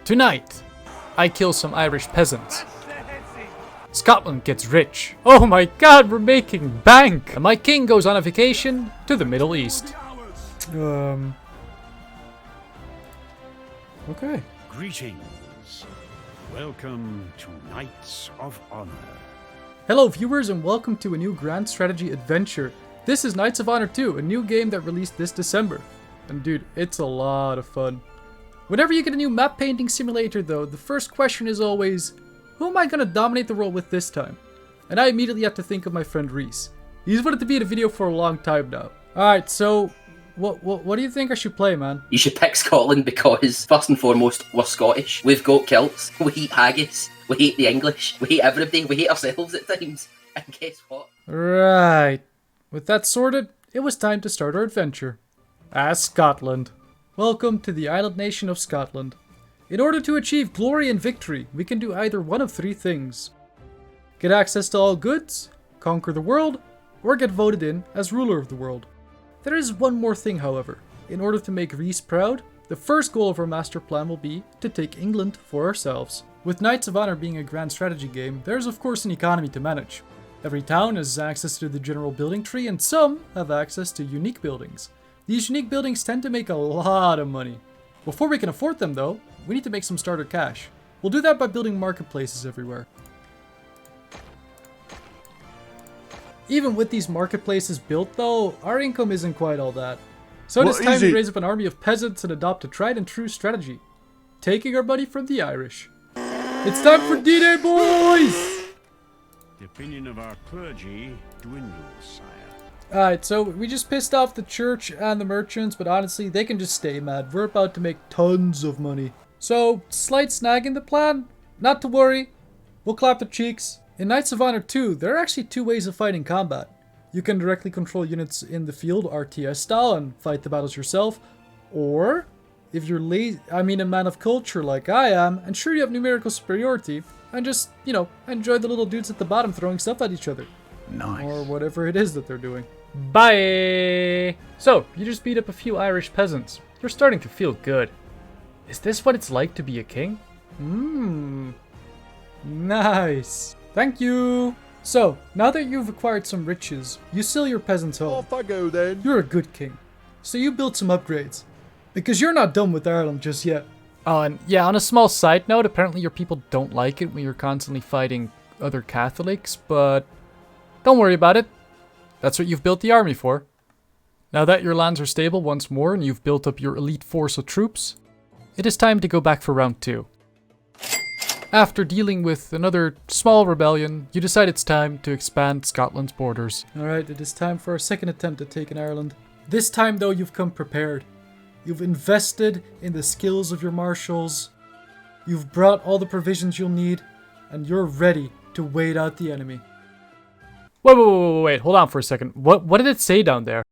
Tonight, I kill some Irish peasants. Scotland gets rich. Oh my god, we're making bank! And my king goes on a vacation to the Middle East. Okay. Greetings. Welcome to Knights of Honor. Hello viewers and welcome to a new grand strategy adventure. This is Knights of Honor 2, a new game that released this December. And dude, it's a lot of fun. Whenever you get a new map painting simulator though, the first question is always, who am I going to dominate the world with this time? And I immediately have to think of my friend Reese. He's wanted to be in a video for a long time now. Alright, so what do you think I should play, man? You should pick Scotland because, first and foremost, we're Scottish. We've got kilts, we eat haggis, we hate the English, we hate everybody, we hate ourselves at times. And guess what? Right. With that sorted, it was time to start our adventure. As Scotland. Welcome to the island nation of Scotland. In order to achieve glory and victory, we can do either one of three things. Get access to all goods, conquer the world, or get voted in as ruler of the world. There is one more thing, however. In order to make Reese proud, the first goal of our master plan will be to take England for ourselves. With Knights of Honor being a grand strategy game, there is of course an economy to manage. Every town has access to the general building tree and some have access to unique buildings. These unique buildings tend to make a lot of money. Before we can afford them though, we need to make some starter cash. We'll do that by building marketplaces everywhere. Even with these marketplaces built though, our income isn't quite all that. So it is time to raise up an army of peasants and adopt a tried and true strategy. Taking our money from the Irish. It's time for D-Day, boys! The opinion of our clergy dwindles, sire. Alright, so we just pissed off the church and the merchants, but honestly, they can just stay mad. We're about to make tons of money. So, slight snag in the plan? Not to worry. We'll clap the cheeks. In Knights of Honor 2, there are actually two ways of fighting combat. You can directly control units in the field, RTS style, and fight the battles yourself. Or, if you're a man of culture like I am, and sure you have numerical superiority, and just, enjoy the little dudes at the bottom throwing stuff at each other. Nice. Or whatever it is that they're doing. Bye! So, you just beat up a few Irish peasants. You're starting to feel good. Is this what it's like to be a king? Nice. Thank you. So, now that you've acquired some riches, you sell your peasants home. Off I go then. You're a good king. So you build some upgrades. Because you're not done with Ireland just yet. Oh, and yeah, on a small side note, apparently your people don't like it when you're constantly fighting other Catholics, but don't worry about it. That's what you've built the army for. Now that your lands are stable once more and you've built up your elite force of troops, it is time to go back for round 2. After dealing with another small rebellion, you decide it's time to expand Scotland's borders. Alright, it is time for our second attempt at taking Ireland. This time though, you've come prepared. You've invested in the skills of your marshals. You've brought all the provisions you'll need, and you're ready to wait out the enemy. Wait, hold on for a second. What did it say down there?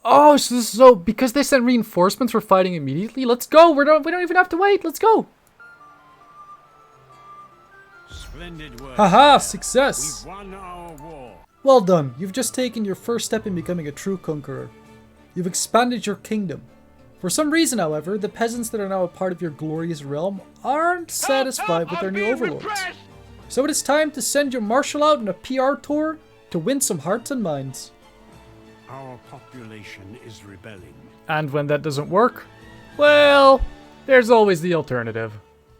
Oh, so because they sent reinforcements, we're fighting immediately? Let's go! We don't even have to wait, let's go! Splendid work. Haha, success! We've won our war. Well done, you've just taken your first step in becoming a true conqueror. You've expanded your kingdom. For some reason, however, the peasants that are now a part of your glorious realm aren't satisfied with their new overlords. So it is time to send your marshal out on a PR tour to win some hearts and minds. Our population is rebelling. And when that doesn't work, well, there's always the alternative.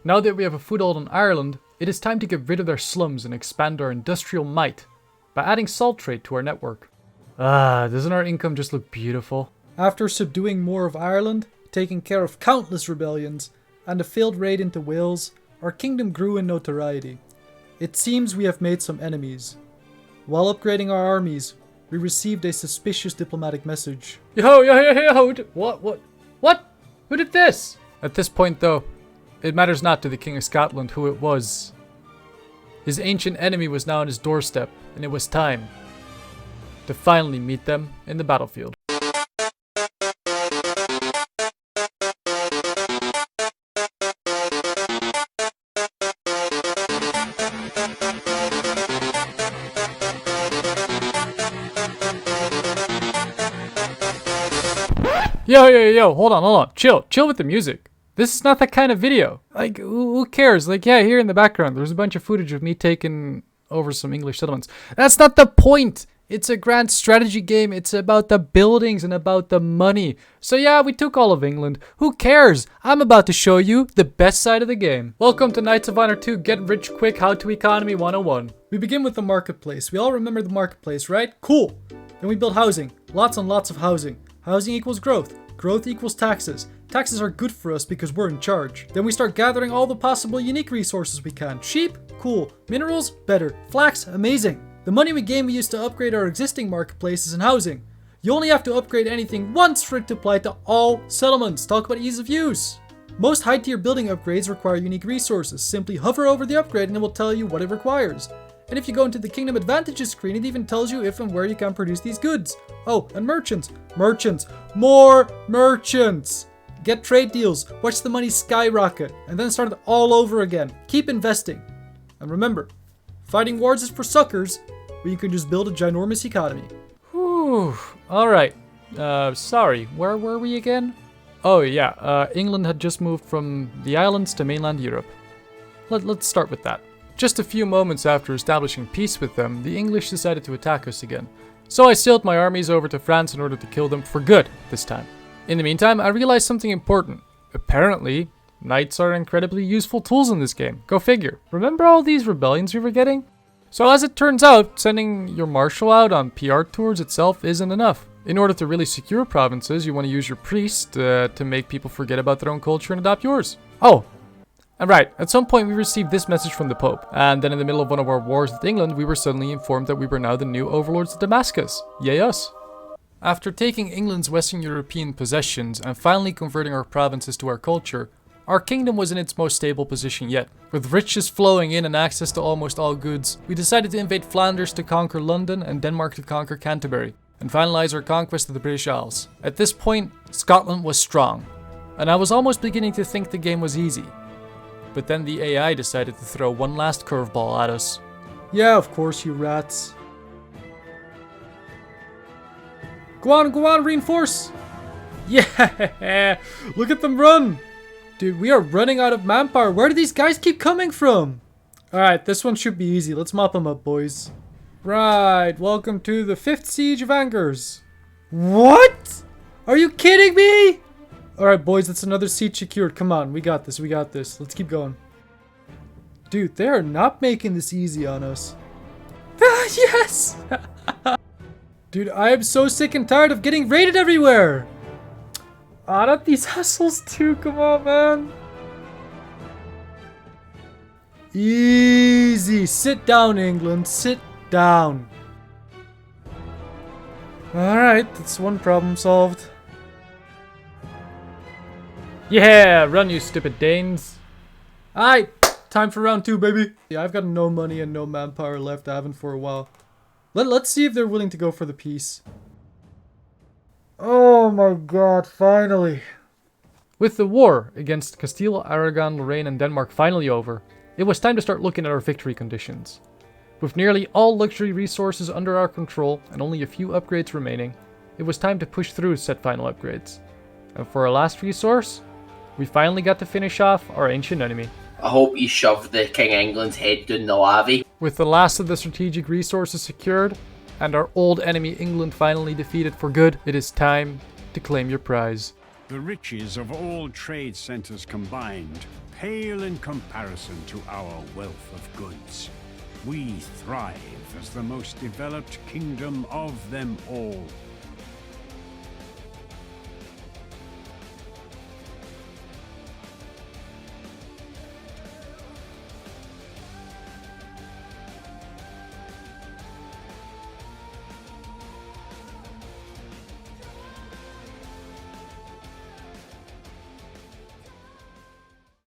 Now that we have a foothold in Ireland, it is time to get rid of their slums and expand our industrial might by adding salt trade to our network. Doesn't our income just look beautiful? After subduing more of Ireland, taking care of countless rebellions, and a failed raid into Wales, our kingdom grew in notoriety. It seems we have made some enemies. While upgrading our armies, we received a suspicious diplomatic message. Yo, what? Who did this? At this point though, it matters not to the King of Scotland who it was. His ancient enemy was now on his doorstep, and it was time to finally meet them in the battlefield. Yo, hold on, chill with the music. This is not that kind of video. Like, who cares? Like, yeah, here in the background, there's a bunch of footage of me taking over some English settlements. That's not the point. It's a grand strategy game. It's about the buildings and about the money. So yeah, we took all of England. Who cares? I'm about to show you the best side of the game. Welcome to Knights of Honor 2 Get Rich Quick How to Economy 101. We begin with the marketplace. We all remember the marketplace, right? Cool. Then we build housing. Lots and lots of housing. Housing equals growth. Growth equals taxes. Taxes are good for us because we're in charge. Then we start gathering all the possible unique resources we can. Sheep? Cool. Minerals? Better. Flax? Amazing. The money we gain we use to upgrade our existing marketplaces and housing. You only have to upgrade anything once for it to apply to all settlements. Talk about ease of use. Most high tier building upgrades require unique resources. Simply hover over the upgrade and it will tell you what it requires. And if you go into the Kingdom Advantages screen, it even tells you if and where you can produce these goods. Oh, and merchants. Merchants. More merchants. Get trade deals. Watch the money skyrocket. And then start it all over again. Keep investing. And remember, fighting wars is for suckers, but you can just build a ginormous economy. Whew. Alright. Sorry. Where were we again? Oh yeah, England had just moved from the islands to mainland Europe. Let's start with that. Just a few moments after establishing peace with them, the English decided to attack us again. So I sailed my armies over to France in order to kill them for good this time. In the meantime, I realized something important. Apparently, knights are incredibly useful tools in this game. Go figure. Remember all these rebellions we were getting? So as it turns out, sending your marshal out on PR tours itself isn't enough. In order to really secure provinces, you want to use your priest to make people forget about their own culture and adopt yours. Oh, and right, at some point we received this message from the Pope, and then in the middle of one of our wars with England, we were suddenly informed that we were now the new overlords of Damascus. Yay us. After taking England's Western European possessions and finally converting our provinces to our culture, our kingdom was in its most stable position yet. With riches flowing in and access to almost all goods, we decided to invade Flanders to conquer London and Denmark to conquer Canterbury, and finalize our conquest of the British Isles. At this point, Scotland was strong, and I was almost beginning to think the game was easy. But then the AI decided to throw one last curveball at us. Yeah, of course, you rats. Go on, reinforce! Yeah, look at them run! Dude, we are running out of manpower. Where do these guys keep coming from? Alright, this one should be easy. Let's mop them up, boys. Right, welcome to the 5th Siege of Angers. What? Are you kidding me? Alright, boys, that's another siege secured. Come on, we got this. Let's keep going. Dude, they are not making this easy on us. Ah, yes! Dude, I am so sick and tired of getting raided everywhere. Ah, not these assholes too. Come on, man. Easy. Sit down, England. Sit down. Alright, that's one problem solved. Yeah, run you stupid Danes. Alright, time for round 2, baby. Yeah, I've got no money and no manpower left. I haven't for a while. Let's see if they're willing to go for the peace. Oh my god, finally. With the war against Castile, Aragon, Lorraine, and Denmark finally over, it was time to start looking at our victory conditions. With nearly all luxury resources under our control and only a few upgrades remaining, it was time to push through said final upgrades. And for our last resource, we finally got to finish off our ancient enemy. I hope you shoved the King of England's head down the lavy. With the last of the strategic resources secured, and our old enemy England finally defeated for good, it is time to claim your prize. The riches of all trade centers combined pale in comparison to our wealth of goods. We thrive as the most developed kingdom of them all.